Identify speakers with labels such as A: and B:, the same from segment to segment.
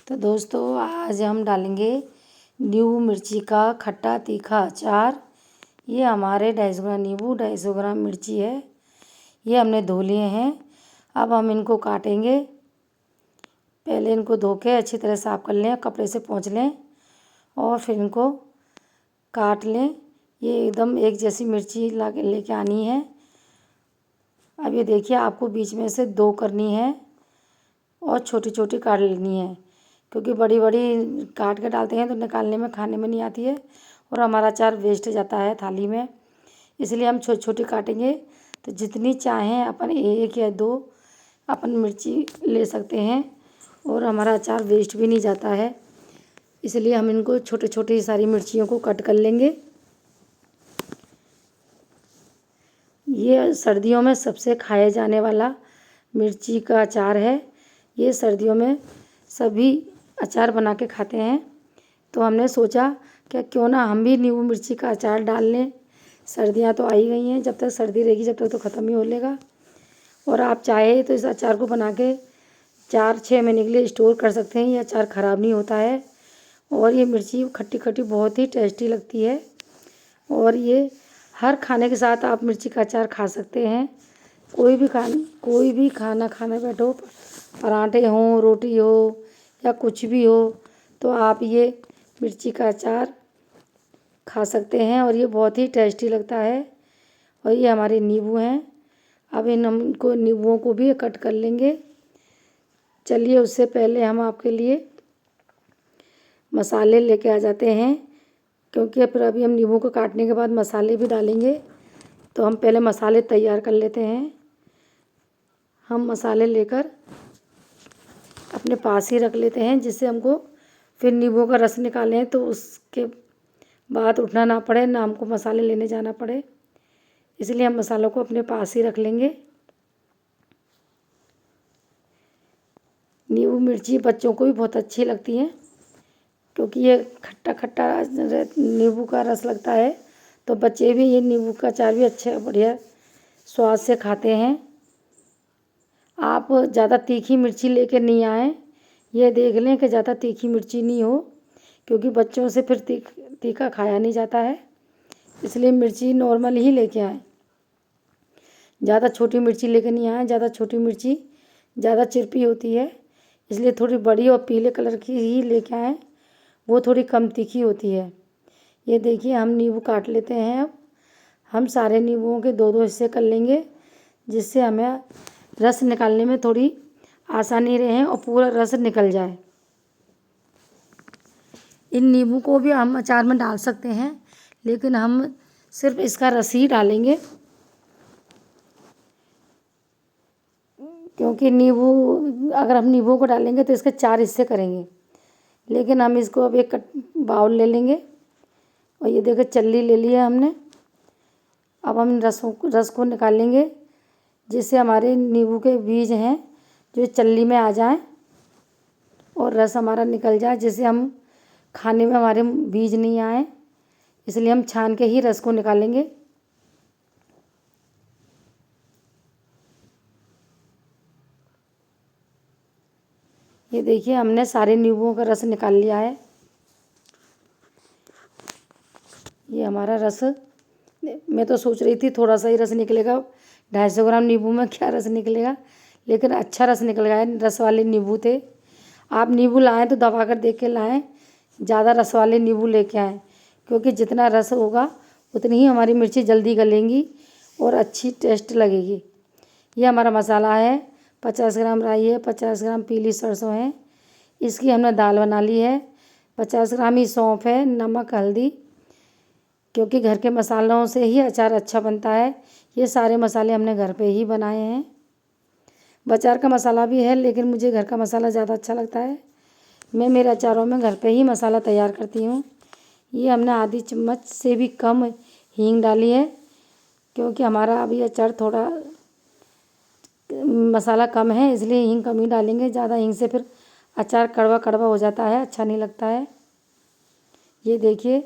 A: तो दोस्तों आज हम डालेंगे नींबू मिर्ची का खट्टा तीखा अचार। ये हमारे 250 ग्राम नींबू 250 ग्राम मिर्ची है। ये हमने धो लिए हैं। अब हम इनको काटेंगे। पहले इनको धो के अच्छी तरह साफ़ कर लें, कपड़े से पोंछ लें और फिर इनको काट लें। ये एकदम एक जैसी मिर्ची लेके आनी है। अब ये देखिए, आपको बीच में से 2 करनी है और छोटी छोटी काट लेनी है, क्योंकि बड़ी बड़ी काट के डालते हैं तो निकालने में खाने में नहीं आती है और हमारा अचार वेस्ट जाता है थाली में। इसलिए हम छोटी छोटी काटेंगे। तो जितनी चाहें अपन 1 या 2 अपन मिर्ची ले सकते हैं और हमारा अचार वेस्ट भी नहीं जाता है। इसलिए हम इनको छोटे छोटे सारी मिर्चियों को कट कर लेंगे। ये सर्दियों में सबसे खाया जाने वाला मिर्ची का अचार है। ये सर्दियों में सभी अचार बना के खाते हैं। तो हमने सोचा कि क्यों ना हम भी नींबू मिर्ची का अचार डाल लें। सर्दियाँ तो आई गई हैं, जब तक सर्दी रहेगी जब तक तो ख़त्म ही हो लेगा। और आप चाहे तो इस अचार को बना के 4-6 महीने के लिए स्टोर कर सकते हैं। ये अचार ख़राब नहीं होता है और ये मिर्ची खट्टी खट्टी बहुत ही टेस्टी लगती है। और ये हर खाने के साथ आप मिर्ची का अचार खा सकते हैं। कोई भी खाना खाने बैठो, पराठे हों, रोटी हो या कुछ भी हो, तो आप ये मिर्ची का अचार खा सकते हैं और ये बहुत ही टेस्टी लगता है। और ये हमारे नींबू हैं। अब हमको नींबुओं को भी कट कर लेंगे। चलिए, उससे पहले हम आपके लिए मसाले लेके आ जाते हैं, क्योंकि फिर अभी हम नींबू को काटने के बाद मसाले भी डालेंगे। तो हम पहले मसाले तैयार कर लेते हैं। हम मसाले लेकर अपने पास ही रख लेते हैं, जिससे हमको फिर नींबू का रस निकालें तो उसके बाद उठना ना पड़े, ना हमको मसाले लेने जाना पड़े। इसलिए हम मसालों को अपने पास ही रख लेंगे। नींबू मिर्ची बच्चों को भी बहुत अच्छी लगती हैं, क्योंकि ये खट्टा खट्टा नींबू का रस लगता है। तो बच्चे भी ये नींबू का अचार भी अच्छा बढ़िया स्वाद से खाते हैं। आप ज़्यादा तीखी मिर्ची लेके नहीं आएँ। ये देख लें कि ज़्यादा तीखी मिर्ची नहीं हो, क्योंकि बच्चों से फिर तीखा खाया नहीं जाता है। इसलिए मिर्ची नॉर्मल ही लेके आएँ। ज़्यादा छोटी मिर्ची लेके नहीं आएँ। ज़्यादा छोटी मिर्ची ज़्यादा चिरपी होती है। इसलिए थोड़ी बड़ी और पीले कलर की ही लेके आएँ, वो थोड़ी कम तीखी होती है। ये देखिए, हम नींबू काट लेते हैं। अब हम सारे नींबुओं के 2-2 हिस्से कर लेंगे, जिससे हमें रस निकालने में थोड़ी आसानी रहे और पूरा रस निकल जाए। इन नींबू को भी हम अचार में डाल सकते हैं, लेकिन हम सिर्फ इसका रस ही डालेंगे, क्योंकि नींबू अगर हम नींबू को डालेंगे तो इसके 4 हिस्से करेंगे। लेकिन हम इसको अब एक बाउल ले लेंगे और ये देखो चल्ली ले लिया हमने। अब हम रस को निकालेंगे, जिससे हमारे नींबू के बीज हैं जो चल्ली में आ जाएं और रस हमारा निकल जाए, जिससे हम खाने में हमारे बीज नहीं आए। इसलिए हम छान के ही रस को निकालेंगे। ये देखिए, हमने सारे नींबुओं का रस निकाल लिया है। ये हमारा रस, मैं तो सोच रही थी थोड़ा सा ही रस निकलेगा, 250 ग्राम नींबू में क्या रस निकलेगा, लेकिन अच्छा रस निकल गया है। रस वाले नींबू थे। आप नींबू लाएं तो दबा कर देख के लाएं, ज़्यादा रस वाले नींबू लेके आएँ, क्योंकि जितना रस होगा उतनी ही हमारी मिर्ची जल्दी गलेंगी और अच्छी टेस्ट लगेगी। ये हमारा मसाला है। 50 ग्राम राई है, 50 ग्राम पीली सरसों है, इसकी हमने दाल बना ली है। 50 ग्राम ही सौंफ है, नमक, हल्दी, क्योंकि घर के मसालों से ही अचार अच्छा बनता है। ये सारे मसाले हमने घर पे ही बनाए हैं। बाज़ार का मसाला भी है, लेकिन मुझे घर का मसाला ज़्यादा अच्छा लगता है। मैं मेरे अचारों में घर पे ही मसाला तैयार करती हूँ। ये हमने आधी चम्मच से भी कम हींग डाली है, क्योंकि हमारा अभी अचार थोड़ा मसाला कम है, इसलिए हींग कम ही डालेंगे। ज़्यादा हींग से फिर अचार कड़वा कड़वा हो जाता है, अच्छा नहीं लगता है। ये देखिए,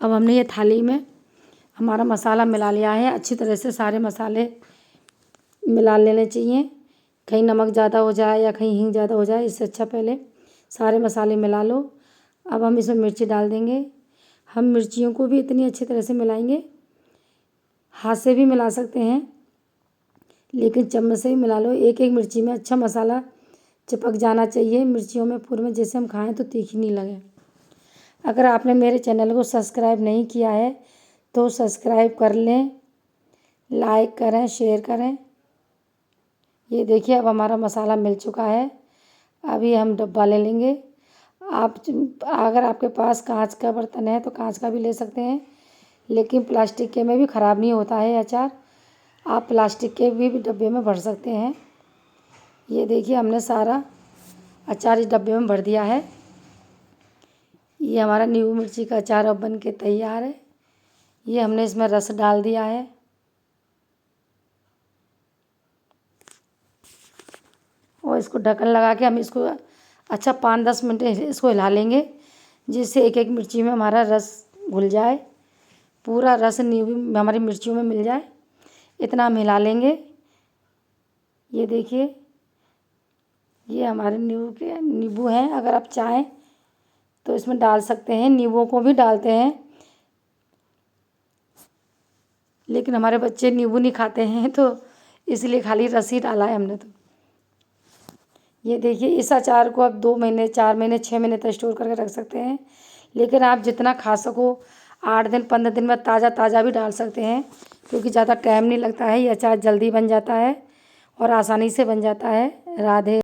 A: अब हमने ये थाली में हमारा मसाला मिला लिया है। अच्छी तरह से सारे मसाले मिला लेने चाहिए, कहीं नमक ज़्यादा हो जाए या कहीं हींग ज़्यादा हो जाए। इससे अच्छा पहले सारे मसाले मिला लो। अब हम इसमें मिर्ची डाल देंगे। हम मिर्चियों को भी इतनी अच्छी तरह से मिलाएंगे, हाथ से भी मिला सकते हैं लेकिन चम्मच से भी मिला लो। एक एक मिर्ची में अच्छा मसाला चिपक जाना चाहिए मिर्चियों में पूरे में, जैसे हम खाएं तो तीखी नहीं लगे। अगर आपने मेरे चैनल को सब्सक्राइब नहीं किया है तो सब्सक्राइब कर लें, लाइक करें, शेयर करें। ये देखिए अब हमारा मसाला मिल चुका है। अभी हम डब्बा ले लेंगे। आप अगर आपके पास कांच का बर्तन है तो कांच का भी ले सकते हैं, लेकिन प्लास्टिक के में भी ख़राब नहीं होता है अचार। आप प्लास्टिक के भी डब्बे में भर सकते हैं। ये देखिए हमने सारा अचार इस डब्बे में भर दिया है। ये हमारा नींबू मिर्ची का अचार अब बन के तैयार है। ये हमने इसमें रस डाल दिया है। और इसको ढक्कन लगा के हम इसको अच्छा 5-10 मिनट इसको हिला लेंगे, जिससे एक एक मिर्ची में हमारा रस घुल जाए, पूरा रस नींबू हमारी मिर्चियों में मिल जाए। इतना हम हिला लेंगे। ये देखिए ये हमारे नींबू हैं। अगर आप चाहें तो इसमें डाल सकते हैं, नींबुओं को भी डालते हैं, लेकिन हमारे बच्चे नींबू नहीं खाते हैं तो इसलिए खाली रस ही डाला है हमने तो। ये देखिए इस अचार को आप 2 महीने, 4 महीने, 6 महीने तक स्टोर करके रख सकते हैं, लेकिन आप जितना खा सको 8 दिन, 15 दिन में ताज़ा ताज़ा भी डाल सकते हैं, क्योंकि ज़्यादा टाइम नहीं लगता है। ये अचार जल्दी बन जाता है और आसानी से बन जाता है। राधे।